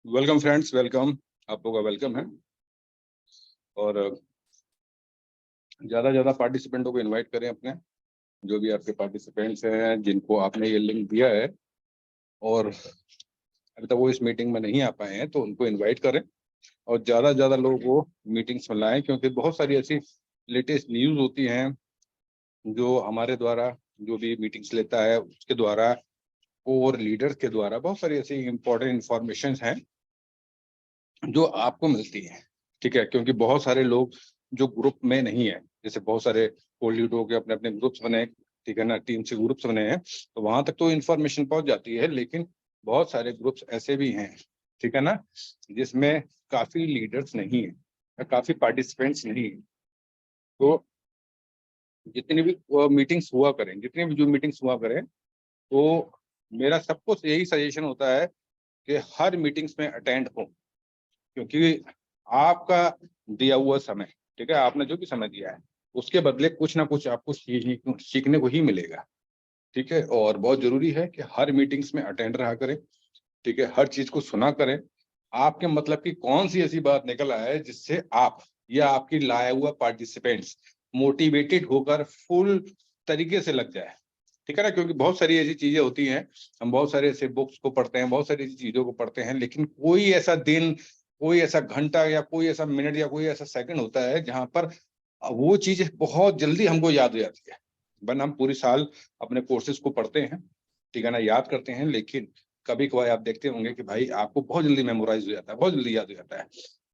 Welcome friends, welcome. आप लोगों का वेलकम है। और ज़्यादा पार्टिसिपेंटों को इनवाइट करें अपने, जो भी आपके पार्टिसिपेंट्स हैं जिनको आपने ये लिंक दिया है और अभी तक वो इस मीटिंग में नहीं आ पाए हैं, तो उनको इनवाइट करें और ज़्यादा लोगों को मीटिंग्स में लाएं, क्योंकि बहुत सारी ऐसी लेटेस्ट न्यूज़ होती हैं जो हमारे द्वारा, जो भी मीटिंग्स लेता है उसके द्वारा और लीडर्स के द्वारा बहुत सारी ऐसी इंपॉर्टेंट इंफॉर्मेशन हैं जो आपको मिलती है। ठीक है, क्योंकि बहुत सारे लोग जो ग्रुप में नहीं है, जैसे बहुत सारे कोल्ड के अपने अपने ग्रुप्स बने, ठीक है ना, टीम से ग्रुप्स बने हैं, तो वहां तक तो इन्फॉर्मेशन पहुंच जाती है, लेकिन बहुत सारे ग्रुप्स ऐसे भी हैं, ठीक है ना, जिसमें काफी लीडर्स नहीं है या काफी पार्टिसिपेंट्स नहीं है। तो जितनी भी मीटिंग्स हुआ करें, जितनी भी जो मीटिंग्स हुआ करें, तो मेरा सबको यही सजेशन होता है कि हर मीटिंग्स में अटेंड हो, क्योंकि आपका दिया हुआ समय, ठीक है, आपने जो भी समय दिया है उसके बदले कुछ ना कुछ आपको सीखने को ही मिलेगा। ठीक है, और बहुत जरूरी है कि हर मीटिंग्स में अटेंड रहा करें, ठीक है, हर चीज को सुना करें। आपके मतलब की कौन सी ऐसी बात निकल आए जिससे आप या आपकी लाया हुआ पार्टिसिपेंट्स मोटिवेटेड होकर फुल तरीके से लग जाए, ठीक है ना, क्योंकि बहुत सारी ऐसी चीजें होती हैं, हम बहुत सारे ऐसे बुक्स को पढ़ते हैं, बहुत सारी ऐसी चीजों को पढ़ते हैं, लेकिन कोई ऐसा दिन, कोई ऐसा घंटा या कोई ऐसा मिनट या कोई ऐसा सेकंड होता है जहां पर वो चीज बहुत जल्दी हमको याद हो जाती है। वरना हम पूरी साल अपने कोर्सेज को पढ़ते हैं, ठीक है ना, याद करते हैं, लेकिन कभी कभार आप देखते होंगे कि भाई आपको बहुत जल्दी मेमोराइज हो जाता है, बहुत जल्दी याद हो जाता है।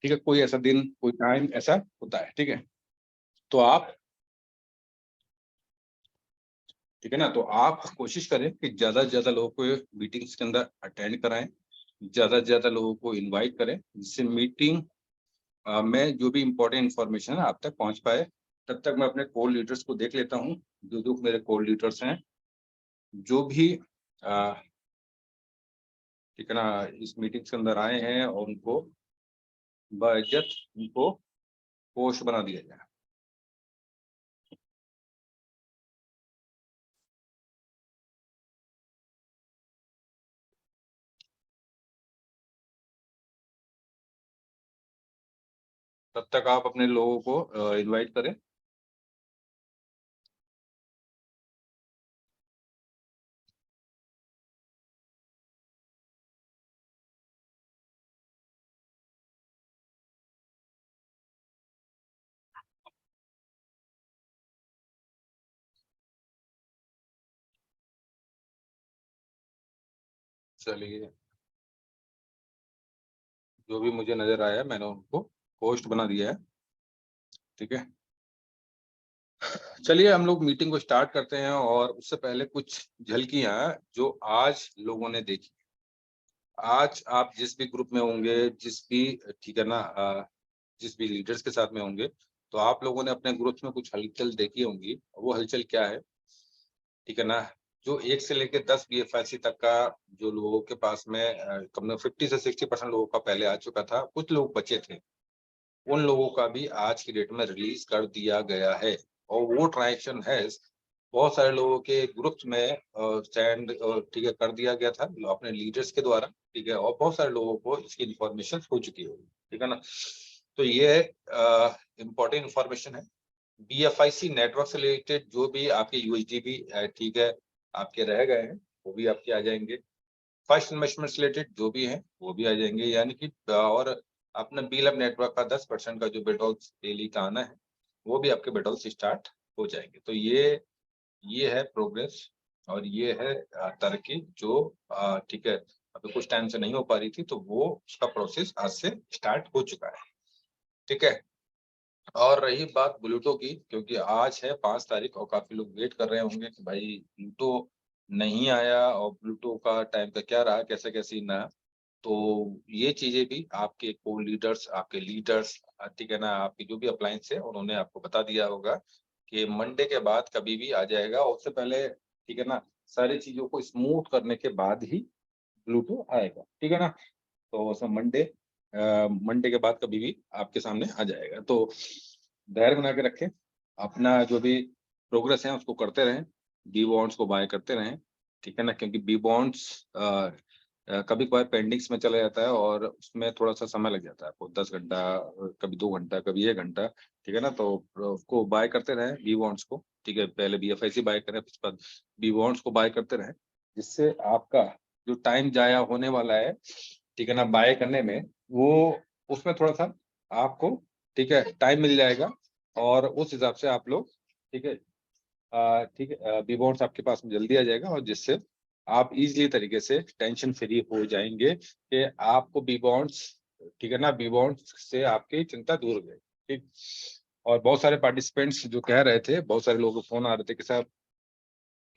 ठीक है, कोई ऐसा दिन, कोई टाइम ऐसा होता है, ठीक है। तो आप, ठीक है ना, तो आप कोशिश करें कि ज्यादा से ज्यादा लोगों को मीटिंग्स के अंदर अटेंड कराएं, ज्यादा से ज्यादा लोगों को इनवाइट करें, जिससे मीटिंग में जो भी इम्पोर्टेंट इन्फॉर्मेशन है आप तक पहुंच पाए। तब तक मैं अपने कोर लीडर्स को देख लेता हूं, जो मेरे कोर लीडर्स हैं, जो भी ठीक है ना इस मीटिंग के अंदर आए हैं, और उनको बाइज्जत उनको होस्ट बना दिया जाए। तब तक आप अपने लोगों को इनवाइट करें। चलिए, जो भी मुझे नजर आया मैंने उनको होस्ट बना दिया है, ठीक है। चलिए हम लोग मीटिंग को स्टार्ट करते हैं, और उससे पहले कुछ झलकियां जो आज लोगों ने देखी। आज आप जिस भी ग्रुप में होंगे, जिस भी, ठीक है ना, जिस भी लीडर्स के साथ में होंगे, तो आप लोगों ने अपने ग्रुप्स में कुछ हलचल देखी होंगी। वो हलचल क्या है, ठीक है ना, जो 1 से लेकर 10 BFIC तक का जो लोगों के पास में कम 50 से 60% लोगों का पहले आ चुका था, कुछ लोग बचे थे, उन लोगों का भी आज की डेट में रिलीज कर दिया गया है। और वो ट्रांजेक्शन है बहुत सारे लोगों के ग्रुप्स में सेंड, ठीक है, कर दिया गया था अपने लीडर्स के द्वारा, ठीक है, और बहुत सारे लोगों को इसकी इंफॉर्मेशन हो चुकी होगी, ठीक है ना। तो ये इम्पोर्टेंट इंफॉर्मेशन है। BFIC नेटवर्क से रिलेटेड जो भी आपके USDB, ठीक है, आपके रह गए हैं, वो भी आपके आ जाएंगे। फर्स्ट इन्वेस्टमेंट रिलेटेड जो भी है वो भी आ जाएंगे, यानी कि और अपना बीलब नेटवर्क का 10% का जो बेडॉल्स डेली का आना है, वो भी आपके बेडॉल्स स्टार्ट हो जाएंगे। तो ये है प्रोग्रेस, और ये है तरक्की जो, ठीक है, अभी कुछ टाइम से नहीं हो पा रही थी, तो वो उसका प्रोसेस आज से स्टार्ट हो चुका है, ठीक है। और रही बात ब्लूटो की, क्योंकि आज है 5 तारीख और काफी लोग वेट कर रहे होंगे कि भाई ब्लूटो नहीं आया, और ब्लूटो का टाइम का क्या रहा, कैसे कैसे ना। तो ये चीजें भी आपके को लीडर्स, आपके लीडर्स, ठीक है ना, आपकी जो भी अप्लायंस है उन्होंने आपको बता दिया होगा कि मंडे के बाद कभी भी आ जाएगा, और उससे पहले, ठीक है ना, सारी चीजों को स्मूथ करने के बाद ही ब्लूटूथ आएगा, ठीक है ना। तो सब मंडे के बाद कभी भी आपके सामने आ जाएगा। तो धैर्य बना के रखें, अपना जो भी प्रोग्रेस है उसको करते रहें, बी बॉन्ड्स को बाय करते रहें, ठीक है ना, क्योंकि बी बॉन्ड्स कभी कभार पेंडिंग्स में चला जाता है और उसमें थोड़ा-सा समय लग जाता है आपको 10 घंटा कभी 2 घंटा, कभी 1 घंटा, ठीक है ना? तो उसको बाय करते रहें बी बॉन्ड्स को, ठीक है? पहले बीएफआईसी बाय करें, उसके बाद बी बॉन्ड्स को बाय करते रहें, जिससे आपका जो टाइम ज़ाया होने वाला है, ठीक है ना? बाय करने में, वो उसमें थोड़ा-सा आपको, ठीक है, टाइम मिल जाएगा और उस हिसाब से आप लोग, ठीक है, ठीक है, बी बॉन्ड्स आपके पास में जल्दी आ जाएगा और जिससे आप ईज़िली तरीके से टेंशन फ्री हो जाएँगे कि आपको बी बॉन्ड्स, ठीक है ना, बी बॉन्ड्स से आपकी चिंता दूर हो जाएगी, ठीक। और बहुत सारे पार्टिसिपेंट्स जो कह रहे थे, बहुत सारे लोगों के फ़ोन आ रहे थे कि साहब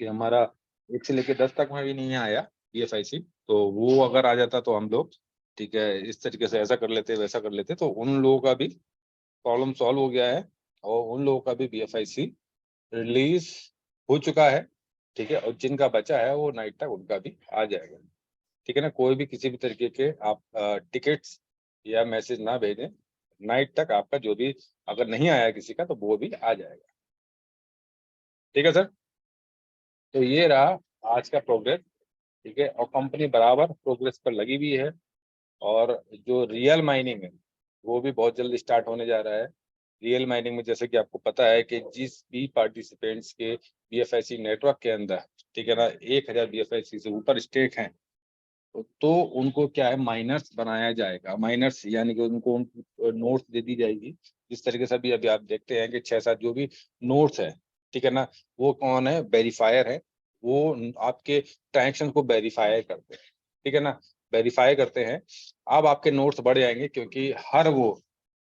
कि हमारा 1 से लेके 10 तक में भी नहीं आया बीएफआईसी, तो वो अगर आ जाता तो हम लोग, ठीक है, इस तरीके से ऐसा कर लेते, वैसा कर लेते, तो उन लोगों का भी प्रॉब्लम सॉल्व हो गया है और उन लोगों का भी बीएफआईसी रिलीज़ हो चुका है, ठीक है? और जिनका बचा है वो नाइट तक उनका भी आ जाएगा, ठीक है ना? कोई भी किसी भी तरीके के आप टिकट्स या मैसेज ना भेजें, नाइट तक आपका जो भी अगर नहीं आया किसी का तो वो भी आ जाएगा। ठीक है सर? तो ये रहा आज का प्रोग्रेस, ठीक है? और कंपनी बराबर प्रोग्रेस पर लगी हुई है और जो रियल माइनिंग है, वो भी बहुत जल्द स्टार्ट होने जा रहा है। रियल माइनिंग में जैसे कि आपको पता है कि जिस भी पार्टिसिपेंट्स के बीएफआईसी नेटवर्क के अंदर, ठीक है ना, 1000 बीएफआईसी से ऊपर स्टेक हैं, तो उनको क्या है माइनर्स बनाया जाएगा। माइनर्स यानी कि उनको नोट्स दे दी जाएगी। जिस तरीके से अभी आप देखते हैं कि 6-7 जो भी नोट्स है, ठीक है ना? वो कौन है? वेरिफायर है। वो आपके ट्रांज़ैक्शन को वेरीफाई करते हैं, ठीक है ना? वेरीफाई करते हैं। अब आपके नोट्स बढ़ जाएँगे क्योंकि हर वो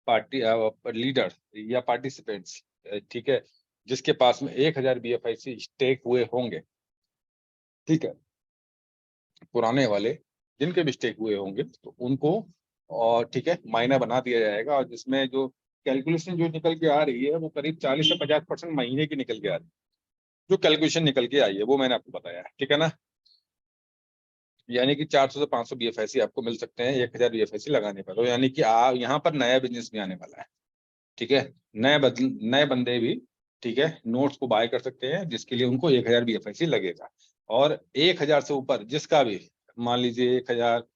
पार्टी लीडर या पार्टिसिपेंट्स, ठीक है? जिसके पास में 1000 बीएफआईसी स्टेक हुए होंगे, ठीक है? पुराने वाले, जिनके मिस्टेक हुए होंगे, तो उनको और ठीक है, माइनर बना दिया जाएगा और जिसमें जो कैलकुलेशन जो निकल के आ रही है, वो करीब 40 से 50% महीने की निकल के आ रही है। जो कैलकुलेशन निकल के आई है, वो मैंने आपको बताया है, ठीक है ना? यानी कि 400 से 500 बीएफआईसी आपको मिल सकते हैं 1000 बीएफआईसी लगाने पर। तो यानी कि यहाँ पर नया बिज़नेस भी आने वाला है, ठीक है? नए बंदे भी, ठीक है, नोट्स को बाय कर सकते हैं, जिसके लिए उनको 1000 बीएफआईसी लगेगा और 1000 से ऊपर जिसका भी, मान लीजिए 1000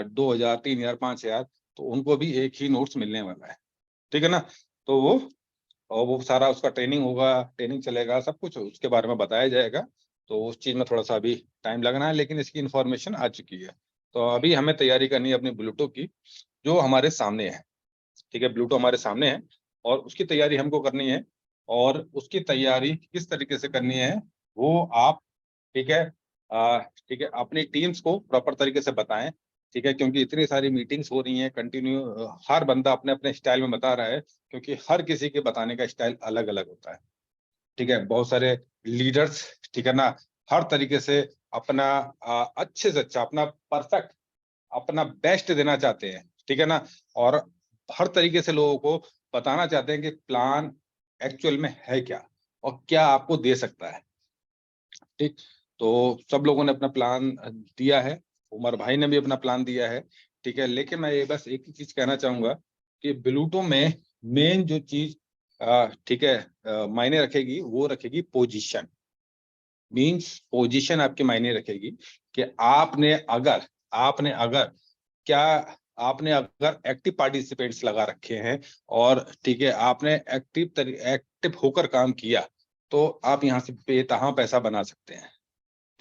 2000 3000 5000, तो उनको भी एक ही नोट्स मिलने वाला है, ठीक है ना? तो वो सारा उसका ट्रेनिंग होगा, ट्रेनिंग चलेगा, सब कुछ उसके बारे में बताया जाएगा। तो उस चीज़ में थोड़ा-सा अभी टाइम लगना है, लेकिन इसकी इन्फॉर्मेशन आ चुकी है। तो अभी हमें तैयारी करनी है अपनी ब्लूटूथ की, जो हमारे सामने है। ठीक है, ब्लूटूथ हमारे सामने है और उसकी तैयारी हमको करनी है और उसकी तैयारी किस तरीके से करनी है, वो आप, ठीक है, ठीक है, अपनी टीम्स को प्रॉपर तरीके से बताएँ, ठीक है? क्योंकि इतनी सारी मीटिंग्स हो रही हैं कंटिन्यू, हर बंदा अपने-अपने स्टाइल में बता रहा है, क्योंकि हर किसी के बताने का स्टाइल अलग-अलग होता है, ठीक है? बहुत सारे लीडर्स, ठीक है ना, हर तरीके से अपना अच्छे से अच्छा, अपना परफेक्ट, अपना बेस्ट देना चाहते हैं, ठीक है ना? और हर तरीके से लोगों को बताना चाहते हैं कि प्लान एक्चुअल में है क्या और क्या आपको दे सकता है, ठीक? तो सब लोगों ने अपना प्लान दिया है, उमर भाई ने भी अपना प्लान दिया है, ठीक है? लेकिन मैं ये बस एक ही चीज़ कहना चाहूँगा कि ब्लूटूथ में मेन जो चीज़, ठीक है, मायने रखेगी, वो रखेगी पोजीशन। मीन्स पोजीशन आपके मायने रखेगी कि आपने अगर क्या आपने अगर एक्टिव पार्टिसिपेंट्स लगा रखे हैं और ठीक है, आपने एक्टिव होकर काम किया, तो आप यहाँ से बेतहा पैसा बना सकते हैं,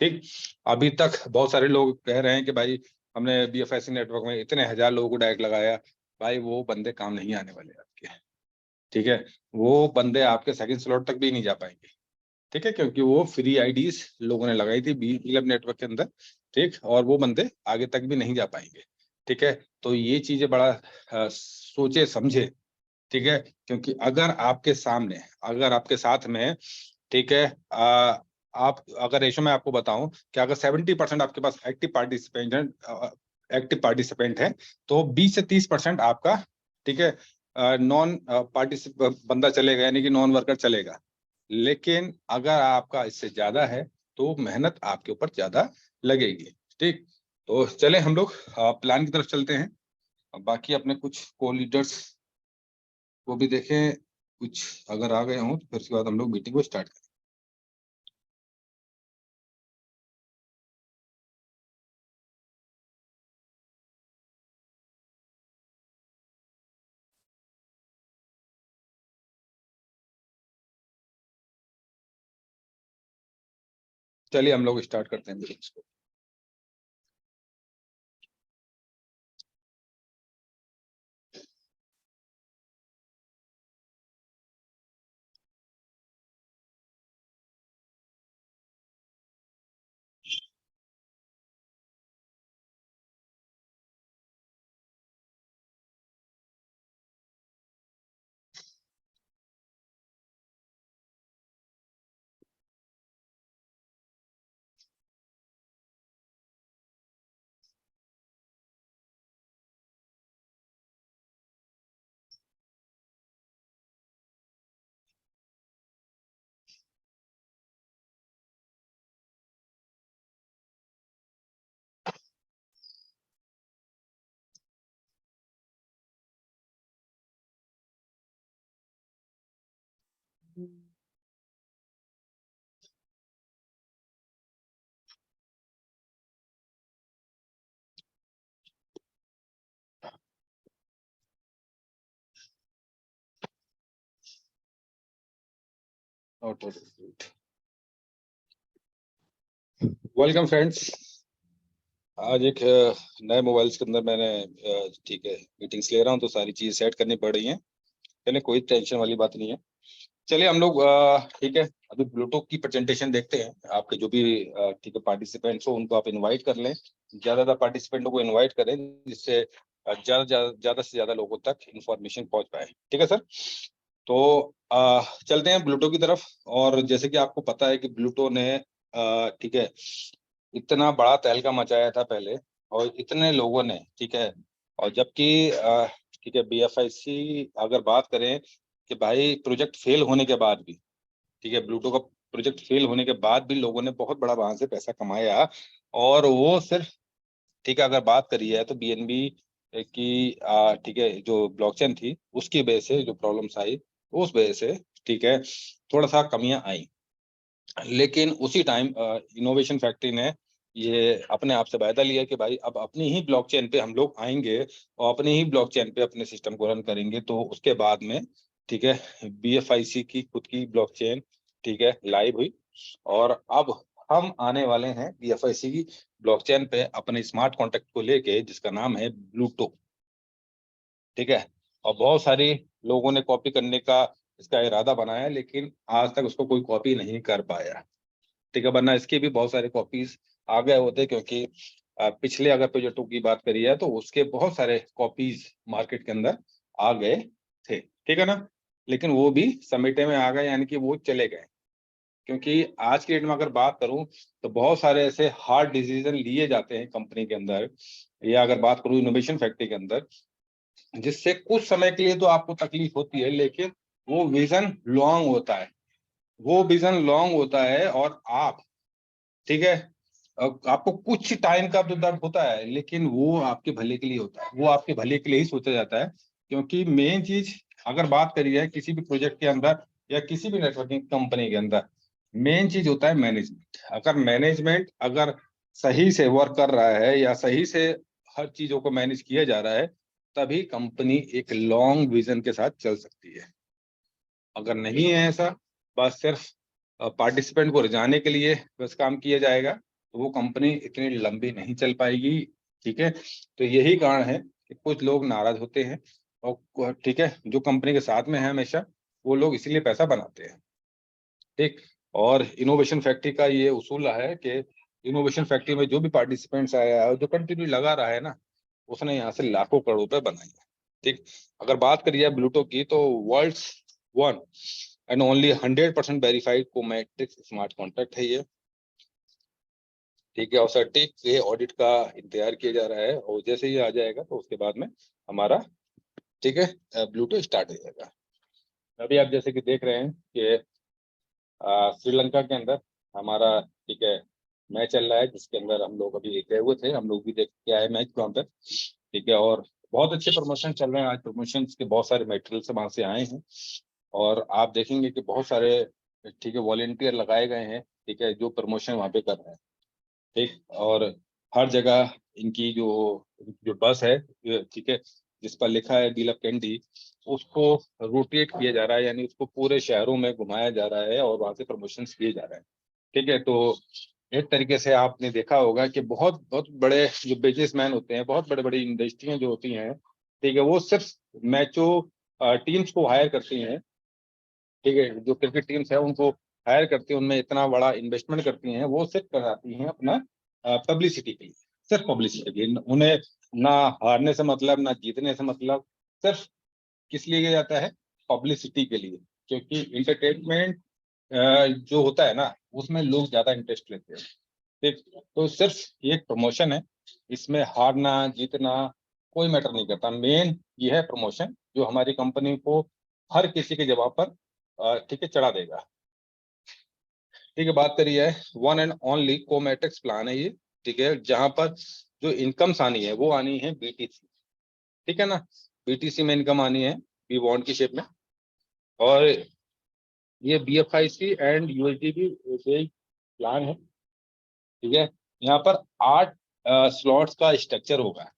ठीक? अभी तक बहुत सारे लोग कह रहे हैं कि भाई हमने बीएफआईसी नेटवर्क में इतने हज़ार लोगों को डायरेक्ट लगाया, भाई वो बंदे काम नहीं आने वाले आपके, ठीक है? वो बंदे आपके सेकंड स्लॉट तक भी नहीं जा पाएँगे। ठीक है? क्योंकि वो फ्री आईडीज़ लोगों ने लगाई थी बी क्लब नेटवर्क के अंदर, ठीक? और वो बंदे आगे तक भी नहीं जा पाएँगे, ठीक है? तो ये चीज़ें बड़ा सोचे-समझे, ठीक है? क्योंकि अगर आपके साथ में, ठीक है, आप अगर रेशो मैं आपको बताऊँ कि अगर 70% आपके पास एक्टिव पार्टिसिपेंट हैं, तो 20 से 30% आपका, ठीक है, नॉन पार्टिसिप बंदा चलेगा यानी कि नॉन वर्कर चलेगा। लेकिन अगर आपका इससे ज़्यादा है, तो मेहनत आपके ऊपर ज़्यादा लगेगी, ठीक? तो चलें हम लोग प्लान की तरफ चलते हैं। बाकी अपने कुछ को-लीडर्स को भी देखें, कुछ अगर आ गए हों, तो फिर उसके बाद हम लोग मीटिंग को स्टार्ट करें। चलिए हम लोग स्टार्ट करते हैं मीटिंग्स को। Welcome friends. आज एक नए मोबाइल्स के अंदर मैंने ठीक है मीटिंग्स ले रहा हूँ, तो सारी चीज सेट करनी पड़ रही है। चलिए कोई टेंशन वाली बात नहीं है। चलिए हम लोग ठीक है अभी ब्लूटूथ की प्रेजेंटेशन देखते हैं। आपके जो भी ठीक है पार्टिसिपेंट्स हो उनको आप इनवाइट कर लें, ज्यादातर पार्टिसिपेंटों को इनवाइट करें, जिससे ज्यादा से ज्यादा लोगों तक इंफॉर्मेशन पहुंच पाए। ठीक है सर। तो चलते हैं ब्लूटो की तरफ। और जैसे कि आपको पता है कि ब्लूटो ने ठीक है इतना बड़ा तहलका मचाया था पहले, और इतने लोगों ने ठीक है, और जबकि ठीक है BFIC अगर बात करें कि भाई प्रोजेक्ट फेल होने के बाद भी, ठीक है ब्लूटो का प्रोजेक्ट फेल होने के बाद भी लोगों ने बहुत बड़ा वहां से पैसा कमाया। और वो सिर्फ ठीक है अगर बात करी है तो BNB की ठीक है जो ब्लॉकचेन थी उसकी वजह से जो प्रॉब्लम्स आई, उस वजह से ठीक है थोड़ा सा कमियां आई। लेकिन उसी टाइम इनोवेशन फैक्ट्री ने ये अपने आप से वायदा लिया कि भाई अब अपनी ही ब्लॉकचेन पे हम लोग आएंगे और अपनी ही ब्लॉकचेन पे अपने सिस्टम को रन करेंगे। तो उसके बाद में ठीक है BFIC की खुद की ब्लॉकचेन ठीक है लाइव हुई, और अब हम आने वाले हैं BFIC की ब्लॉकचेन पे अपने स्मार्ट कॉन्ट्रैक्ट को लेके, जिसका नाम है ब्लूटो। ठीक है। और बहुत सारी लोगों ने कॉपी करने का इसका इरादा बनाया, लेकिन आज तक उसको कोई कॉपी नहीं कर पाया। ठीक है, वरना इसके भी बहुत सारे कॉपीज आ गए होते, क्योंकि पिछले अगर प्रोजेक्टों की बात करी है तो उसके बहुत सारे कॉपीज मार्केट के अंदर आ गए थे। ठीक है ना। लेकिन वो भी समेटे में आ गए, यानी कि वो चले गए। क्योंकि आज के डेट में अगर बात करूं तो बहुत सारे ऐसे हार्ड डिसीजन लिए जाते हैं कंपनी के अंदर, या अगर बात करूं इनोवेशन फैक्ट्री के अंदर, जिससे कुछ समय के लिए तो आपको तकलीफ होती है, लेकिन वो विजन लॉन्ग होता है। वो विजन लॉन्ग होता है, और आप ठीक है आपको कुछ टाइम का तो दर्द होता है, लेकिन वो आपके भले के लिए होता है, वो आपके भले के लिए ही सोचा जाता है। क्योंकि मेन चीज अगर बात करी है किसी भी प्रोजेक्ट के अंदर या किसी भी नेटवर्किंग कंपनी के अंदर, मेन चीज होता है मैनेजमेंट। अगर मैनेजमेंट अगर सही से वर्क कर रहा है या सही से हर चीजों को मैनेज किया जा रहा है, तभी कंपनी एक लॉन्ग विजन के साथ चल सकती है। अगर नहीं है ऐसा, बस सिर्फ पार्टिसिपेंट को रिझाने के लिए बस काम किया जाएगा, तो वो कंपनी इतनी लंबी नहीं चल पाएगी। ठीक है। तो यही कारण है कि कुछ लोग नाराज होते हैं, और ठीक है जो कंपनी के साथ में है हमेशा, वो लोग इसीलिए पैसा बनाते हैं। ठीक। और इनोवेशन फैक्ट्री का ये उसूल है कि इनोवेशन फैक्ट्री में जो भी पार्टिसिपेंट्स आया है और जो कंटिन्यू लगा रहा है ना, उसने यहाँ से लाखों करोड़ रुपए बनाए हैं। ठीक। अगर बात करिए ब्लूटो की, तो world one and only 100% verified cometrics smart contract है ये। ठीक है। और सटीक ये ऑडिट का इंतजार किया जा रहा है, और जैसे ही आ जाएगा तो उसके बाद में हमारा ठीक है ब्लूटो स्टार्ट हो जाएगा। अभी आप जैसे कि देख रहे हैं कि श्रीलंका के अंदर हमारा ठीक है मैच चल रहा है, जिसके अंदर हम लोग अभी गए हुए थे, हम लोग भी देख के आए मैच वहाँ पे। ठीक है। और बहुत अच्छे प्रमोशन चल रहे हैं आज, प्रमोशन के बहुत सारे मटेरियल्स वहां से आए हैं, और आप देखेंगे कि बहुत सारे ठीक है वॉलेंटियर लगाए गए हैं, ठीक है जो प्रमोशन वहाँ पे कर रहे हैं। ठीक। और हर जगह इनकी जो जो बस है ठीक है जिस पर लिखा है डील अप कैंडी, उसको रोटेट किया जा रहा है, यानी उसको पूरे शहरों में घुमाया जा रहा है और वहां से प्रमोशंस किए जा रहे हैं। ठीक है। तो एक तरीके से आपने देखा होगा कि बहुत बहुत बड़े जो बिजनेसमैन होते हैं, बहुत बड़े बड़ी इंडस्ट्रियां जो होती हैं, ठीक है, वो सिर्फ मैचो टीम्स को हायर करती हैं, ठीक है, जो क्रिकेट टीम्स है उनको हायर करती हैं, उनमें इतना बड़ा इन्वेस्टमेंट करती हैं, वो सिर्फ कराती हैं अपना पब्लिसिटी के लिए, सिर्फ पब्लिसिटी के लिए। उन्हें ना हारने से मतलब, ना जीतने से मतलब, सिर्फ किस लिए किया जाता है? पब्लिसिटी के लिए। क्योंकि इंटरटेनमेंट जो होता है ना, उसमें लोग ज्यादा इंटरेस्ट लेते हैं, ठीक। तो सिर्फ ये एक प्रमोशन है, इसमें हारना जीतना कोई मैटर नहीं करता। मेन ये है प्रमोशन, जो हमारी कंपनी को हर किसी के जगह पर ठीक है चढ़ा देगा। ठीक है, बात करी है, वन एंड ओनली कोमेट्रिक्स प्लान है ये, ठीक है, जहां पर जो इनकम्स आनी है वो आनी है बीटीसी, ठीक है ना, बीटीसी में इनकम आनी है बी बॉन्ड की शेप में। और ये बीएफआईसी एंड यूएसडीबी प्लान है, ठीक है। यहाँ पर 8 स्लॉट्स का स्ट्रक्चर होगा।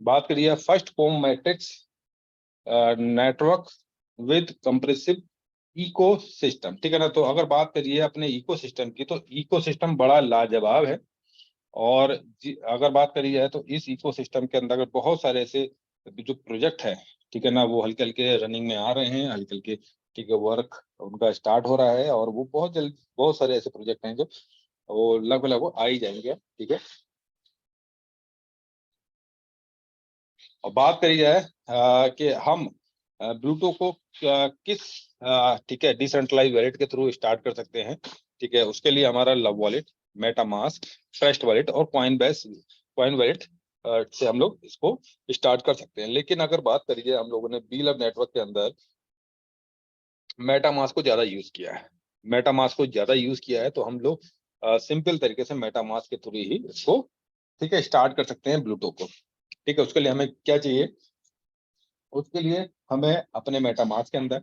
बात करिए फर्स्ट कोम matrix network with compressive ecosystem, ठीक है ना। तो अगर बात करिए अपने इकोसिस्टम की, तो इकोसिस्टम बड़ा लाजवाब है। और अगर बात करी जाए तो इस इकोसिस्टम के अंदर बहुत सारे ऐसे जो प्रोजेक्ट है, ठीक है ना, वो हल्के हल्के रनिंग में आ रहे हैं, हल्के हल्के, ठीक है, वर्क उनका स्टार्ट हो रहा है। और वो बहुत जल्द, बहुत सारे ऐसे प्रोजेक्ट हैं जो वो लगभग वो आ ही जाएंगे, ठीक है। और बात करी जाए कि हम ब्लूटो को किस ठीक है डिसेंट्रलाइज वॉलेट के थ्रू स्टार्ट कर सकते हैं, ठीक है। उसके लिए हमारा love wallet, MetaMask, trust wallet और कॉइन वॉलेट से हम लोग इसको स्टार्ट कर सकते हैं। लेकिन अगर बात करिए, हम लोगों ने बी लव नेटवर्क के अंदर मेटामास्क को ज्यादा यूज किया है, मेटामास्क को ज्यादा यूज किया है, तो हम लोग सिंपल तरीके से मेटामास्क के थ्रू ही इसको, ठीक है, स्टार्ट कर सकते हैं ब्लूटो को, ठीक है। उसके लिए हमें क्या चाहिए? उसके लिए हमें अपने मेटामास्क के अंदर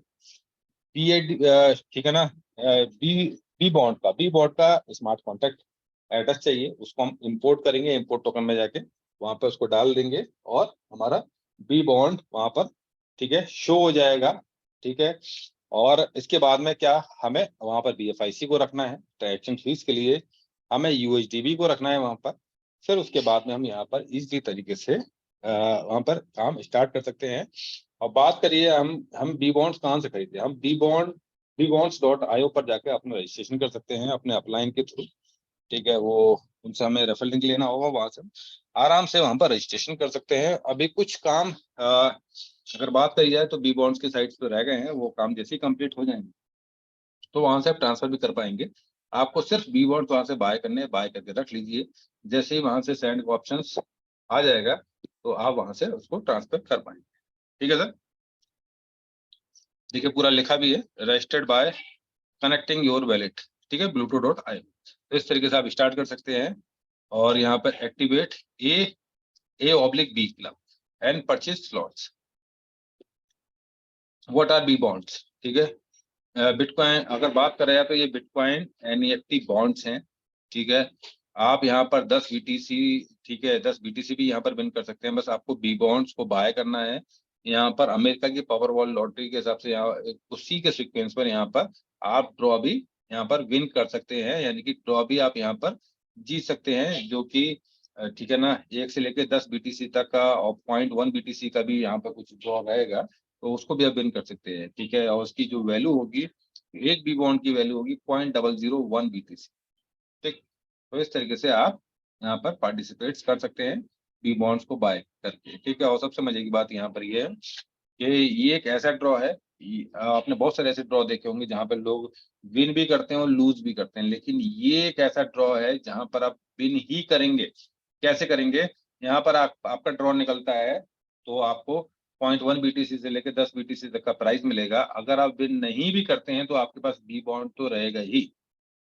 ठीक है ना, बी बी बॉन्ड का स्मार्ट कॉन्टैक्ट एड्रेस चाहिए। उसको हम इंपोर्ट करेंगे, इंपोर्ट टोकन में जाके वहां पे उसको डाल देंगे और हमारा बी बॉन्ड वहां पर, ठीक है, शो हो जाएगा, ठीक है। और इसके बाद में क्या, हमें वहां पर बीएफआईसी को रखना है ट्रांजेक्शन फीस के लिए, हमें यूएसडीबी को रखना है वहां पर। फिर उसके बाद में हम यहाँ पर इजी तरीके से वहां पर काम स्टार्ट कर सकते हैं। और बात करिए हम बी बॉन्ड्स कहाँ से खरीदते हैं? हम बी बॉन्ड्स डॉट आईओ पर जाकर अपना रजिस्ट्रेशन कर सकते हैं अपने अपलाइन के थ्रू, ठीक है। वो उनसे हमें रेफरल लिंक लेना होगा, वहां से आराम से वहां पर रजिस्ट्रेशन कर सकते हैं। अभी कुछ काम अगर बात करी जाए तो बी बॉन्ड्स के साइट्स पे रह गए हैं, वो काम जैसे ही कंप्लीट हो जाएंगे तो वहां से आप ट्रांसफर भी कर पाएंगे। आपको सिर्फ बी बॉन्ड वहां से बाय करने, बाय करके रख लीजिए। जैसे ही वहां से सेंड का ऑप्शन आ जाएगा तो आप वहां से उसको ट्रांसफर कर पाएंगे, ठीक है सर। देखिए पूरा लिखा भी है, registered bye connecting your wallet, ठीक है, ब्लूटूथ डॉट आई। तो इस तरीके से आप स्टार्ट कर सकते हैं। और यहाँ पर activate A B club and purchase slots. What are B bonds, ठीक है। बिटकॉइन अगर बात करें तो ये बिटकॉइन एनईएफटी बॉन्ड्स हैं, ठीक है। आप यहाँ पर 10 बीटीसी, ठीक है, 10 बीटीसी भी यहाँ पर विन कर सकते हैं। बस आपको बी बॉन्ड्स को बाय करना है। यहाँ पर अमेरिका की पावर वॉल लॉटरी के हिसाब से यहाँ उसी के सीक्वेंस पर यहाँ पर आप ड्रॉ भी यहाँ पर विन कर सकते हैं, यानी कि ड्रॉ भी आप यहाँ पर जीत सकते हैं, जो कि ठीक है ना, 1 से लेकर 10 बीटीसी तक का और 0.1 बीटीसी का भी यहाँ पर कुछ ड्रॉ रहेगा, तो उसको भी आप विन कर सकते हैं, ठीक है। और उसकी जो वैल्यू होगी, एक बी बॉन्ड की वैल्यू होगी 0.001 बीटीसी, ठीक। तो इस तरीके से आप यहाँ पर पार्टिसिपेट कर सकते हैं बी बॉन्ड्स को बाय करके, ठीक है। और सबसे मजे की बात यहाँ पर ये है कि ये एक ऐसा ड्रॉ है, आपने बहुत सारे ऐसे ड्रॉ देखे होंगे जहां पर लोग विन भी करते हैं और लूज भी करते हैं, लेकिन ये एक ऐसा ड्रॉ है जहां पर आप विन ही करेंगे। कैसे करेंगे? यहाँ पर आपका ड्रॉ निकलता है तो आपको 0.1 बीटीसी से लेकर 10 बीटीसी तक का प्राइस मिलेगा। अगर आप विन नहीं भी करते हैं तो आपके पास बी बॉन्ड तो रहेगा ही,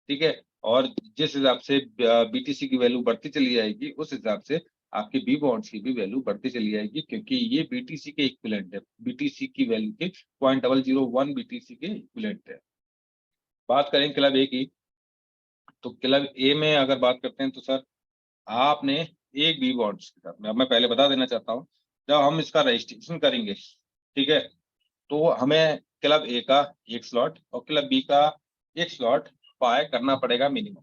ठीक है। और जिस हिसाब से बीटीसी की वैल्यू बढ़ती चली जाएगी, उस हिसाब से आपके बी बॉन्ड्स की भी वैल्यू बढ़ती चली जाएगी, क्योंकि ये बीटीसी के इक्विवेलेंट है, बीटीसी की वैल्यू के 0.001 बीटीसी के इक्विवेलेंट है। बात करें क्लब ए की, तो क्लब ए में अगर बात करते हैं तो सर आपने एक बी बॉन्ड्स के साथ में, अब मैं पहले बता देना चाहता हूँ, जब हम इसका रजिस्ट्रेशन करेंगे, ठीक है, तो हमें क्लब ए का एक स्लॉट और क्लब बी का एक स्लॉट बाय करना पड़ेगा मिनिमम।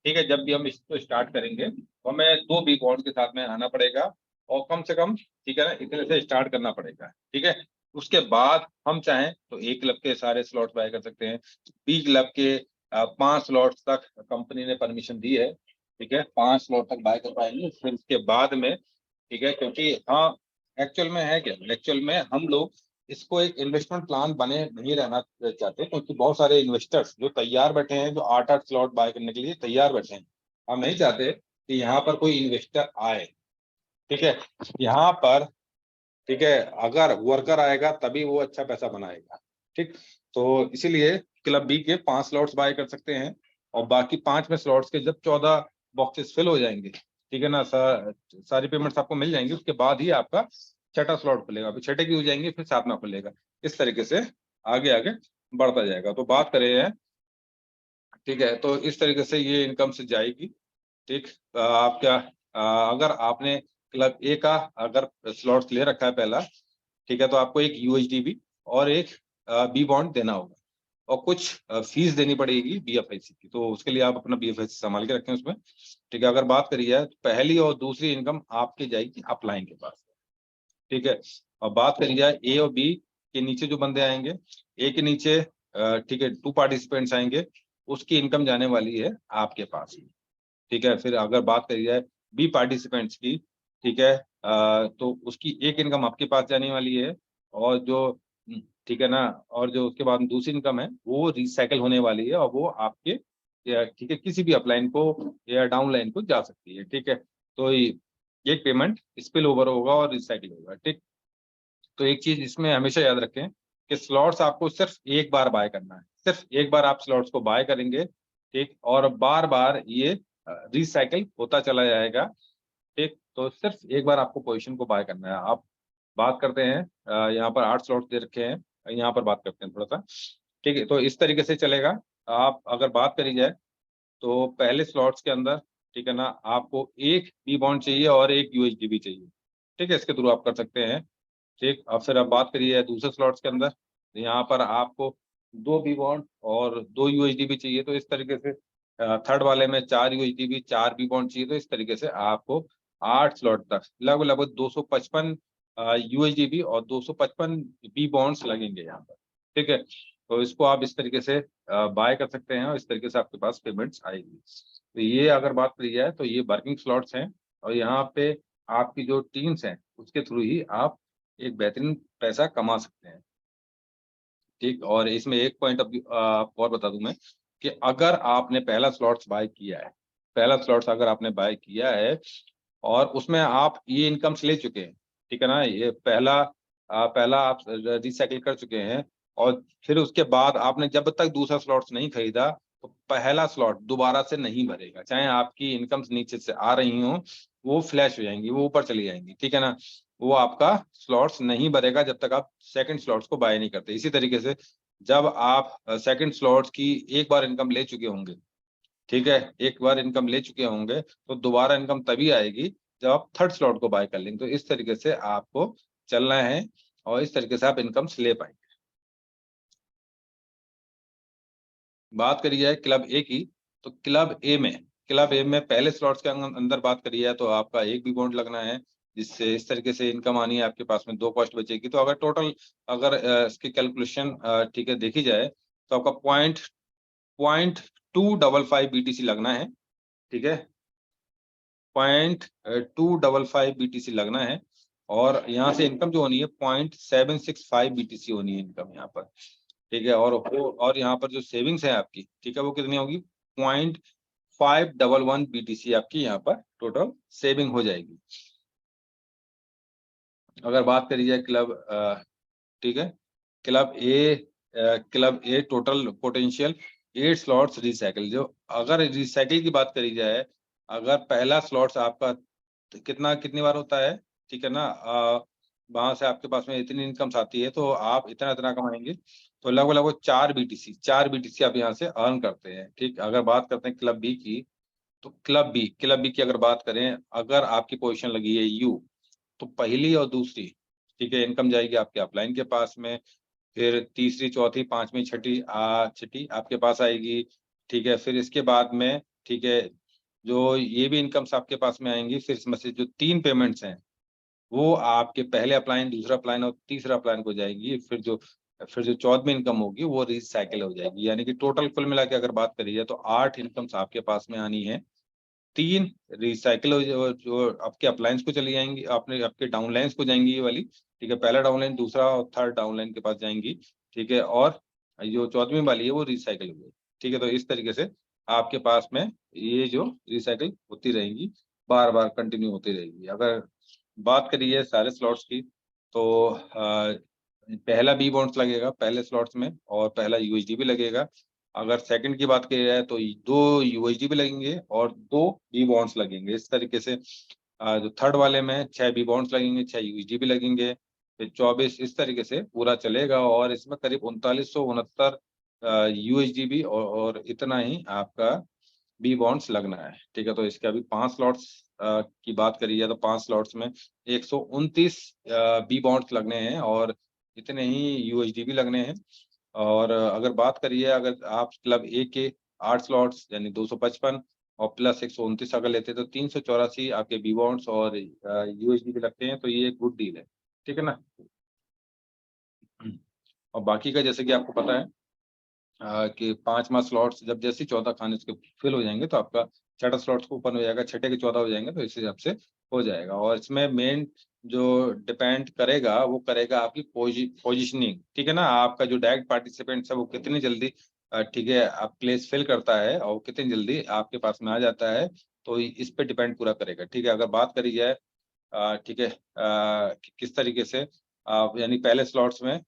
ठीक है, जब भी हम इसको स्टार्ट करेंगे तो हमें 2 बी बॉन्ड के साथ में आना पड़ेगा और कम से कम, ठीक है ना, इतने से स्टार्ट करना पड़ेगा। ठीक है, उसके बाद हम चाहें तो ए क्लब के सारे स्लॉट बाय कर सकते हैं, बी क्लब के 5 स्लॉट तक कंपनी ने परमिशन दी है। ठीक है, 5 स्लॉट तक बाय कर पाएंगे, फिर उसके बाद में, ठीक है, क्योंकि हाँ, एक्चुअल में है क्या, एक्चुअल में हम लोग इसको एक इन्वेस्टमेंट प्लान बने नहीं रहना चाहते, क्योंकि बहुत सारे इन्वेस्टर्स जो तैयार बैठे हैं, जो 8-8 स्लॉट बाय करने के लिए तैयार बैठे हैं। हम नहीं चाहते कि यहाँ पर कोई इन्वेस्टर आए। ठीक है, यहाँ पर, ठीक है, अगर वर्कर आएगा तभी वो अच्छा पैसा बनाएगा। ठीक, तो इसीलिए क्लब बी के 5 स्लॉट्स बाय कर सकते हैं और बाकी 5 में स्लॉट्स के जब 14 बॉक्सेस फिल हो जाएंगे, ठीक है ना, सारी पेमेंट्स आपको मिल जाएंगी, उसके बाद ही आपका छठा स्लॉट खुलेगा। अभी छठे की हो जाएंगे, फिर 7वां खुलेगा। इस तरीके से आगे आगे बढ़ता जाएगा। तो बात करें हैं, ठीक है, तो इस तरीके से ये इनकम से जाएगी। ठीक, आप क्या, अगर आपने क्लब ए का अगर स्लॉट्स ले रखा है पहला, ठीक है, तो आपको एक यूएचडीबी और एक बी बॉन्ड देना होगा और कुछ फीस देनी पड़ेगी बीएफआईसी की, तो उसके लिए आप अपना बीएफआईसी संभाल के रखें उसमें। ठीक है, अगर बात करी जाए तो पहली और दूसरी इनकम आपकी जाएगी अपलाइन के पास। ठीक है, और बात करी जाए ए और बी के नीचे जो बंदे आएंगे, ए के नीचे, ठीक है, 2 पार्टिसिपेंट्स आएंगे, उसकी इनकम जाने वाली है आपके पास। ठीक है, फिर अगर बात करी जाए बी पार्टिसिपेंट्स की, ठीक है, तो उसकी एक इनकम आपके पास जाने वाली है और जो, ठीक है ना, और जो उसके बाद दूसरी इनकम है वो रिसाइकल होने वाली है और वो आपके, ठीक है, किसी भी अपलाइन को या डाउन लाइन को जा सकती है। ठीक है, तो एक पेमेंट स्पिल ओवर होगा और रिसाइकल होगा। ठीक, तो एक चीज इसमें हमेशा याद रखें कि स्लॉट्स आपको सिर्फ एक बार बाय करना है, सिर्फ एक बार आप स्लॉट्स को बाय करेंगे। ठीक, और बार बार ये रिसाइकल होता चला जाएगा। ठीक, तो सिर्फ एक बार आपको पोजीशन को बाय करना है। आप बात करते हैं, यहाँ पर 8 स्लॉट्स दे रखे हैं, यहाँ पर बात करते हैं थोड़ा सा। ठीक है, तो इस तरीके से चलेगा। आप अगर बात करी जाए तो पहले स्लॉट्स के अंदर, ठीक है ना, आपको एक बी बॉन्ड चाहिए और एक यूएचडीबी चाहिए। ठीक है, इसके थ्रू आप कर सकते हैं। ठीक, अब फिर आप बात करिए दूसरे स्लॉट्स के अंदर, यहाँ पर आपको 2 बी बॉन्ड और 2 यूएचडीबी चाहिए, तो इस तरीके से थर्ड वाले में 4 यूएचडीबी 4 बी बॉन्ड चाहिए, तो इस तरीके से आपको 8 स्लॉट तक लगभग लगभग 255 यूएचडीबी और 255 बी बॉन्ड्स लगेंगे यहाँ पर। ठीक है, तो इसको आप इस तरीके से बाय कर सकते हैं और इस तरीके से आपके पास पेमेंट्स आएगी। तो ये अगर बात करी जाए तो ये वर्किंग स्लॉट्स हैं और यहाँ पे आपकी जो टीम्स हैं उसके थ्रू ही आप एक बेहतरीन पैसा कमा सकते हैं। ठीक, और इसमें एक पॉइंट आपको और बता दूं मैं कि अगर आपने पहला स्लॉट्स बाय किया है, पहला स्लॉट्स अगर आपने बाय किया है और उसमें आप ये इनकम्स ले चुके हैं, ठीक है ना, ये पहला आप रिसाइकिल कर चुके हैं और फिर उसके बाद आपने जब तक दूसरा स्लॉट्स नहीं खरीदा तो पहला स्लॉट दोबारा से नहीं भरेगा, चाहे आपकी इनकम्स नीचे से आ रही हो, वो फ्लैश हो जाएंगी, वो ऊपर चली जाएंगी। ठीक है ना, वो आपका स्लॉट्स नहीं भरेगा जब तक आप सेकंड स्लॉट्स को बाय नहीं करते। इसी तरीके से जब आप सेकंड स्लॉट्स की एक बार इनकम ले चुके होंगे, ठीक है, एक बार इनकम ले चुके होंगे तो दोबारा इनकम तभी आएगी जब आप थर्ड स्लॉट को बाय कर लेंगे। तो इस तरीके से आपको चलना है और इस तरीके से आप इनकम्स ले पाएंगे। बात करी जाए क्लब ए की, तो क्लब ए में पहले स्लॉट्स के अंदर बात करी जाए तो आपका एक भी बॉन्ड लगना है, जिससे इस तरीके से इनकम आनी है आपके पास में, 2 कॉस्ट बचेगी। तो अगर टोटल, अगर इसकी कैलकुलेशन, ठीक है, देखी जाए तो आपका पॉइंट 255 बीटीसी लगना है। ठीक है, 0.255 बीटीसी लगना है और यहाँ से इनकम जो होनी है 0.765 बीटीसी होनी है इनकम यहाँ पर। ठीक है, और यहाँ पर जो सेविंग्स है आपकी, ठीक है, वो कितनी होगी, 0.511 बीटीसी आपकी यहाँ पर टोटल सेविंग हो जाएगी। अगर बात करी जाए क्लब, ठीक है, क्लब ए टोटल पोटेंशियल 8 स्लॉट्स रिसाइकिल, जो अगर रिसाइकिल की बात करी जाए, अगर पहला स्लॉट्स आपका कितनी बार होता है, ठीक है ना, वहां से आपके पास में इतनी इनकम्स आती है तो आप इतना इतना कमाएंगे, तो लगभग लगभग 4 बीटीसी आप यहाँ से अर्न करते हैं। ठीक, अगर बात करते हैं क्लब बी की, तो क्लब बी की अगर बात करें, अगर आपकी पोजीशन लगी है यू, तो पहली और दूसरी, ठीक है, इनकम जाएगी आपके अपलाइन के पास में, फिर तीसरी, चौथी, पांचवी, छठी आपके पास आएगी। ठीक है, फिर इसके बाद में, ठीक है, जो ये भी इनकम्स आपके पास में आएंगी, फिर इसमें से जो 3 पेमेंट्स हैं वो आपके पहले अप्लायन, दूसरा अप्लायन और तीसरा अप्लायन को जाएगी। फिर जो 14वीं इनकम होगी वो रिसाइकिल हो जाएगी। यानी कि टोटल कुल मिला के अगर बात करी जाए तो 8 इनकम्स आपके पास में आनी है। 3 रिसाइकिल जो आपके अपलायंस को चली जाएंगी, आपके डाउनलाइंस को जाएंगी ये वाली, ठीक है, पहला डाउनलाइन, दूसरा और थर्ड डाउनलाइन के पास जाएंगी, ठीक है, और जो 14वीं वाली है वो रिसाइकिल हो जाएगी। ठीक है, तो इस तरीके से आपके पास में ये जो रिसाइकिल होती रहेंगी, बार बार कंटिन्यू होती रहेगी। अगर बात करिए सारे स्लॉट्स की, तो पहला बी बॉन्ड्स लगेगा पहले स्लॉट्स में, और पहला यूएसडी भी लगेगा। अगर सेकंड की बात की जाए तो 2 यूएसडी भी लगेंगे और 2 बी बॉन्ड्स लगेंगे। इस तरीके से जो थर्ड वाले में 6 बी बॉन्ड्स लगेंगे, 6 यूएसडी भी लगेंगे, फिर 24, इस तरीके से पूरा चलेगा। और इसमें करीब 3969 यूएसडी भी और इतना ही आपका बी बॉन्ड्स लगना है। ठीक है, तो इसके अभी 5 स्लॉट्स की बात करी जाए तो 5 स्लॉट्स में 129 बी बॉन्ड्स लगने हैं और इतने ही यूएसडी भी लगने हैं। और अगर बात करिए, अगर आप क्लब ए के 8 स्लॉट्स यानी 255 और प्लस 129 अगर लेते हैं तो 384 आपके बी बॉन्ड्स और यूएसडी भी लगते हैं, तो ये एक गुड डील है। ठीक है ना। और बाकी का जैसे कि आपको पता है कि 5वां स्लॉट्स जब जैसे 14 खाने उसके फिल हो जाएंगे तो आपका छठा स्लॉट्स को ओपन हो जाएगा, छठे के 14 हो जाएंगे, तो इस हिसाब से हो जाएगा। और इसमें मेन जो डिपेंड करेगा वो करेगा आपकी पोजिशनिंग। ठीक है ना, आपका जो डायरेक्ट पार्टिसिपेंट्स है वो कितनी जल्दी ठीक है आप प्लेस फिल करता है और कितनी जल्दी आपके पास में आ जाता है, तो इस पे डिपेंड पूरा करेगा। ठीक है, अगर बात करी जाए ठीक है किस तरीके से आप यानी पहले स्लॉट्स में,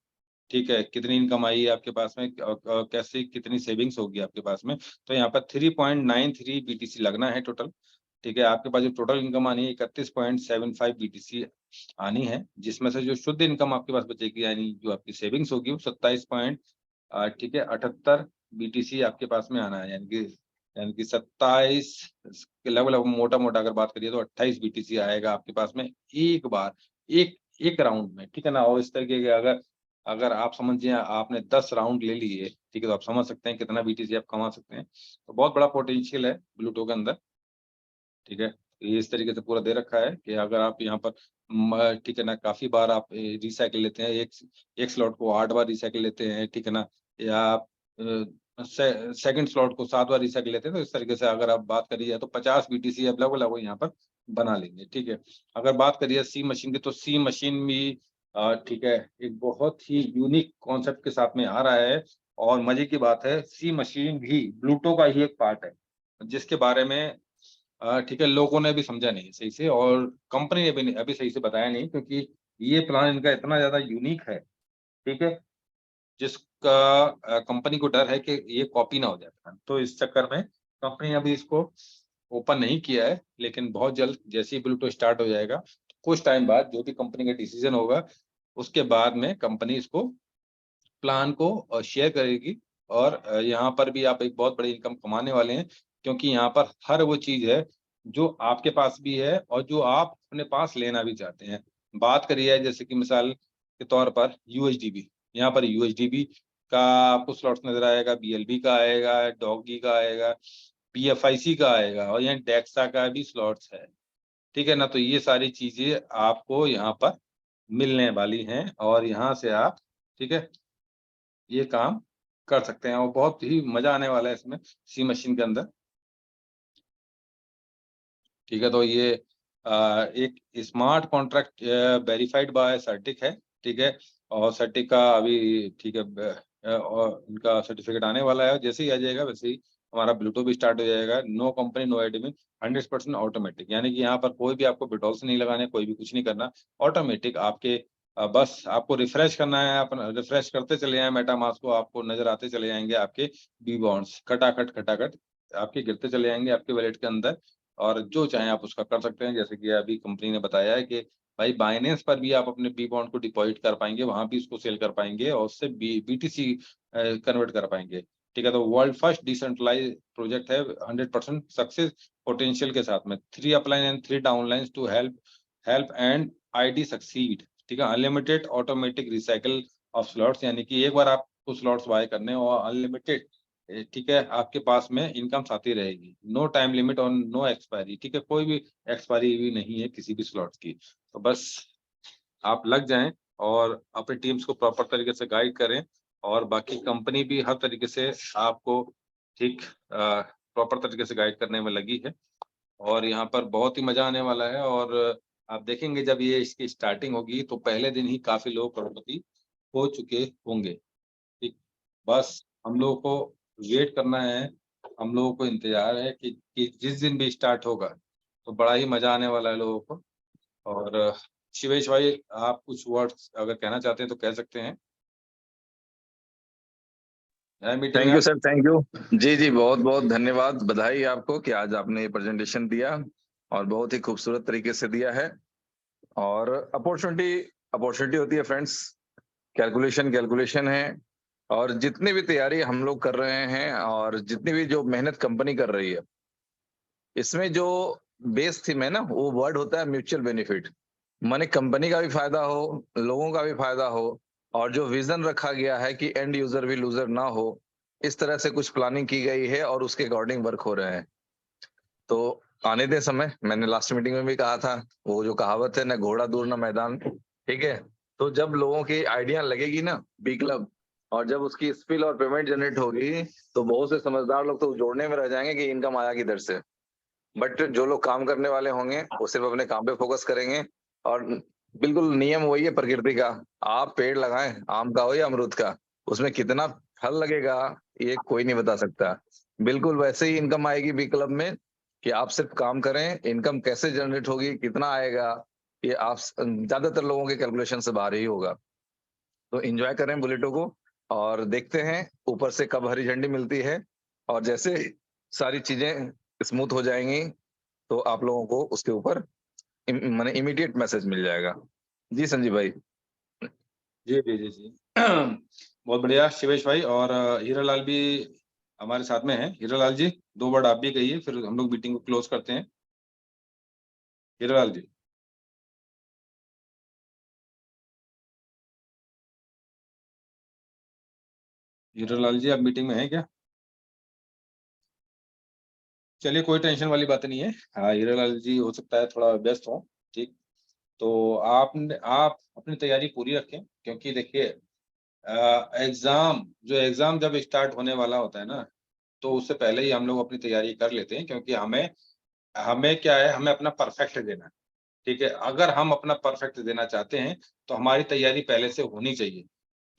ठीक है, कितनी इनकम आई है आपके पास में, कैसे कितनी सेविंग्स होगी आपके पास में, तो यहाँ पर 3.93 बीटीसी लगना है टोटल। ठीक है, आपके पास जो टोटल इनकम आनी है 31.75 बीटीसी आनी है, जिसमें से जो शुद्ध इनकम आपके पास बचेगी यानी जो आपकी सेविंग्स होगी वो 27 पॉइंट ठीक है 78 बीटीसी आपके पास में आना है। यानी कि 27 के लगभग मोटा मोटा अगर बात करिए तो 28 बीटीसी आएगा आपके पास में एक बार, एक एक राउंड में। ठीक है ना, और इस तरीके के अगर अगर आप समझिए आपने 10 राउंड ले लिए, ठीक है, तो आप समझ सकते हैं कितना बीटीसी आप कमा सकते हैं। तो बहुत बड़ा पोटेंशियल है ब्लूटो के अंदर। ठीक है, ये इस तरीके से पूरा दे रखा है कि अगर आप यहाँ पर ठीक है ना, काफी बार आप रिसाइकिल लेते हैं, एक स्लॉट को 8 बार रिसाइकिल लेते हैं, ठीक है ना, या आप सेकंड स्लॉट को 7 बार रिसाइकिल लेते हैं, तो इस तरीके से अगर आप बात करिए तो 50 बीटीसी आप लगभग यहाँ पर बना लेंगे। ठीक है, अगर बात करिए सी मशीन की, तो सी मशीन भी ठीक है एक बहुत ही यूनिक कॉन्सेप्ट के साथ में आ रहा है। और मजे की बात है, सी मशीन भी ब्लूटो का ही एक पार्ट है, जिसके बारे में ठीक है लोगों ने भी समझा नहीं सही से, और कंपनी ने भी नहीं अभी सही से बताया नहीं, क्योंकि ये प्लान इनका इतना ज्यादा यूनिक है, ठीक है, जिसका कंपनी को डर है कि ये कॉपी ना हो जाए। तो इस चक्कर में कंपनी ने अभी इसको ओपन नहीं किया है, लेकिन बहुत जल्द जैसे ही ब्लूटूथ स्टार्ट हो जाएगा, कुछ टाइम बाद जो भी कंपनी का डिसीजन होगा उसके बाद में कंपनी इसको प्लान को शेयर करेगी। और यहाँ पर भी आप एक बहुत बड़ी इनकम कमाने वाले हैं, क्योंकि यहाँ पर हर वो चीज है जो आपके पास भी है और जो आप अपने पास लेना भी चाहते हैं। बात करिए जैसे कि मिसाल के तौर पर यूएसडीबी, यहाँ पर यूएसडीबी का आपको स्लॉट्स नजर आएगा, बीएलबी का आएगा, डॉगी का आएगा, पीएफआईसी का आएगा, और यहाँ डेक्सा का भी स्लॉट्स है। ठीक है ना, तो ये सारी चीजें आपको यहाँ पर मिलने वाली हैं, और यहाँ से आप ठीक है ये काम कर सकते हैं, और बहुत ही मजा आने वाला है इसमें सी मशीन के अंदर। ठीक है, तो ये एक स्मार्ट कॉन्ट्रैक्ट वेरीफाइड बाय सर्टिक है। ठीक है, और सर्टिक का अभी ठीक है और इनका सर्टिफिकेट आने वाला है, जैसे ही आ जाएगा वैसे ही हमारा ब्लूटूथ भी स्टार्ट हो जाएगा। No company no admin, 100% automatic, यानी कि यहाँ पर कोई भी आपको बिटॉल्स नहीं लगाने, कोई भी कुछ नहीं करना, ऑटोमेटिक आपके बस आपको रिफ्रेश करना है, अपना रिफ्रेश करते चले जाए मेटामास्क को, आपको नजर आते चले जाएंगे आपके बी बॉन्ड्स खटाखट खटाखट आपके गिरते चले जाएंगे आपके वॉलेट के अंदर, और जो चाहें आप उसका कर सकते हैं। जैसे कि अभी कंपनी ने बताया है कि भाई बाइनेंस पर भी आप अपने बी बॉन्ड को डिपॉजिट कर पाएंगे, वहां भी उसको सेल कर पाएंगे और उससे बीटीसी कन्वर्ट कर पाएंगे। ठीक है, तो वर्ल्ड फर्स्ट डिसेंट्रलाइज प्रोजेक्ट है, 100% सक्सेस पोटेंशियल के साथ में, 3 upline and 3 downlines to help help and ID succeed. ठीक है, unlimited automatic recycle of slots, यानी कि एक बार आपको स्लॉट्स बाय करने और अनलिमिटेड ठीक है, आपके पास में इनकम आती रहेगी। नो टाइम लिमिट और नो एक्सपायरी, ठीक है, कोई भी एक्सपायरी भी नहीं है किसी भी स्लॉट्स की। तो बस आप लग जाएँ और अपनी टीम्स को प्रॉपर तरीके से गाइड करें, और बाकी कंपनी भी हर तरीके से आपको ठीक प्रॉपर तरीके से गाइड करने में लगी है, और यहाँ पर बहुत ही मज़ा आने वाला है। और आप देखेंगे जब ये इसकी स्टार्टिंग होगी तो पहले दिन ही काफ़ी लोग करोड़पति हो चुके होंगे। ठीक, बस हम लोगों को वेट करना है, हम लोगों को इंतज़ार है कि जिस दिन भी स्टार्ट होगा, तो बड़ा ही मज़ा आने वाला है लोगों को। और शिवेश भाई, आप कुछ वर्ड्स अगर कहना चाहते हैं तो कह सकते हैं। नए मीटिंग में थैंक यू आप। Sir, thank you. जी जी, बहुत बहुत धन्यवाद, बधाई आपको कि आज आपने ये प्रेजेंटेशन दिया और बहुत ही खूबसूरत तरीके से दिया है। और अपॉर्चुनिटी अपॉर्चुनिटी होती है फ्रेंड्स, कैलकुलेशन कैलकुलेशन है। और जितनी भी तैयारी हम लोग कर रहे हैं और जितनी भी जो मेहनत कंपनी कर रही है, इसमें जो बेस थीम है ना, वो वर्ड होता है म्यूचुअल बेनिफिट। माने कंपनी का भी फायदा हो, लोगों का भी फायदा हो, और जो विजन रखा गया है कि एंड यूजर भी लूजर ना हो, इस तरह से कुछ प्लानिंग की गई है और उसके अकॉर्डिंग वर्क हो रहे हैं। तो आने दे समय, मैंने लास्ट मीटिंग में भी कहा था, वो जो कहावत है ना, घोड़ा दूर ना मैदान, ठीक है। तो जब लोगों की आइडिया लगेगी ना बी क्लब, और जब उसकी स्पिल और पेमेंट जनरेट होगी, तो बहुत से समझदार लोग तो जोड़ने में रह जाएंगे कि इनकम आया किधर से। बट जो लोग काम करने वाले होंगे वो सिर्फ अपने काम पे फोकस करेंगे। और बिल्कुल नियम वही है प्रकृति का, आप पेड़ लगाएं, आम का हो या अमरूद का, उसमें कितना फल लगेगा ये कोई नहीं बता सकता। बिल्कुल वैसे ही इनकम आएगी बी क्लब में, कि आप सिर्फ काम करें, इनकम कैसे जनरेट होगी, कितना आएगा, ये आप ज्यादातर लोगों के कैलकुलेशन से बाहर ही होगा। तो एंजॉय करें बुलेटो को, और देखते हैं ऊपर से कब हरी झंडी मिलती है। और जैसे सारी चीजें स्मूथ हो जाएंगी, तो आप लोगों को उसके ऊपर माने इमीडिएट मैसेज मिल जाएगा। जी संजीव भाई। जी, जी, जी, जी। बहुत बढ़िया शिवेश भाई, और हीरालाल भी हमारे साथ में हैं। हीरालाल जी, 2 वर्ड आप भी कहिए, फिर हम लोग मीटिंग को क्लोज़ करते हैं। हीरालाल जी। हीरालाल जी, आप मीटिंग में हैं क्या? चलिए, कोई टेंशन वाली बात नहीं है। हाँ, हीरालाल जी हो सकता है थोड़ा व्यस्त हों, ठीक। तो आप अपनी तैयारी पूरी रखें, क्योंकि देखिए एग्ज़ाम जब स्टार्ट होने वाला होता है ना, तो उससे पहले ही हम लोग अपनी तैयारी कर लेते हैं, क्योंकि हमें हमें क्या है, हमें अपना परफेक्ट देना है, ठीक है? अगर हम अपना परफेक्ट देना चाहते हैं, तो हमारी तैयारी पहले से होनी चाहिए,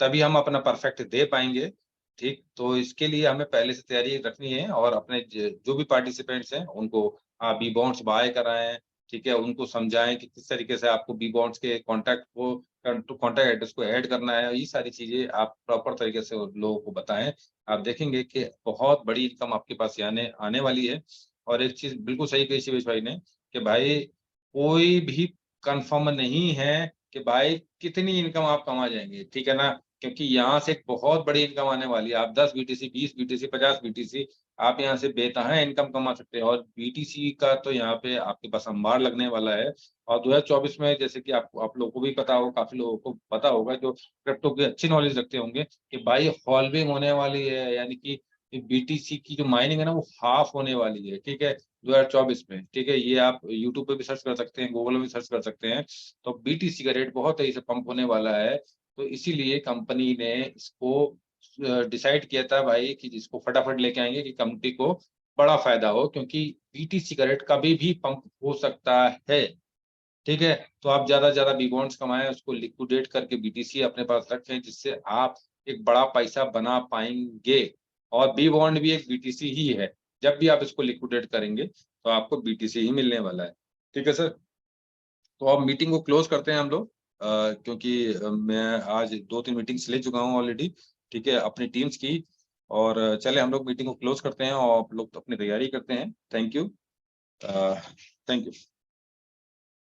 तभी हम अपना परफेक्ट दे पाएँगे, ठीक? तो इसके लिए हमें पहले से तैयारी रखनी है, और अपने जो भी पार्टिसिपेंट्स हैं, उनको बी बॉन्ड्स बाय कराएँ, ठीक है? उनको समझाएँ कि किस तरीके से आपको बी बॉन्ड्स के कॉन्टैक्ट एड्रेस को ऐड करना है, ये सारी चीज़ें आप प्रॉपर तरीके से उन लोगों को बताएँ। आप देखेंगे कि बहुत बड़ी इनकम आपके पास ये आने आने वाली है। और एक चीज़ बिल्कुल सही कही शिवेश भाई ने, कि भाई कोई भी कन्फर्म नहीं है कि भाई कितनी इनकम आप कमा जाएँगे, ठीक है ना? क्योंकि यहाँ से एक बहुत बड़ी इनकम आने वाली है। आप 10 बीटीसी, 20 बीटीसी, 50 बीटीसी आप यहाँ से बेतहाशा इनकम कमा सकते हैं, और बीटीसी का तो यहाँ पे आपके पास अंबार लगने वाला है। और 2024 में, जैसे कि आप लोगों को भी पता होगा, काफ़ी लोगों को पता होगा जो क्रिप्टो की अच्छी नॉलेज रखते होंगे, कि भाई हॉल्विंग होने वाली है, यानी कि बीटीसी की जो माइनिंग है ना, वो हाफ होने वाली है, ठीक है? 2024 में, ठीक है? ये आप यूट्यूब पे भी सर्च कर सकते हैं, गूगल में भी सर्च कर सकते हैं। तो बीटीसी का रेट बहुत तेज़ी से पंप होने वाला है। तो इसीलिए कंपनी ने इसको डिसाइड किया था भाई, कि जिसको फटाफट लेके आएँगे कि कंपनी को बड़ा फ़ायदा हो, क्योंकि बीटीसी का रेट कभी भी पंप हो सकता है, ठीक है? तो आप ज़्यादा से ज़्यादा बी बॉन्ड्स कमाएँ, उसको लिक्विडेट करके बीटीसी अपने पास रखें, जिससे आप एक बड़ा पैसा बना पाएँगे। और बी बॉन्ड भी एक बीटीसी ही है। जब भी आप इसको लिक्विडेट करेंगे, तो आपको बीटीसी ही मिलने वाला है। ठीक है सर? तो अब मीटिंग को क्लोज़ करते हैं हम लोग, क्योंकि मैं आज 2-3 मीटिंग्स ले चुका हूँ ऑलरेडी, ठीक है? अपनी टीम्स की। और चलिए हम लोग मीटिंग को क्लोज़ करते हैं, और आप लोग अपनी तैयारी करते हैं। Thank you. Thank you.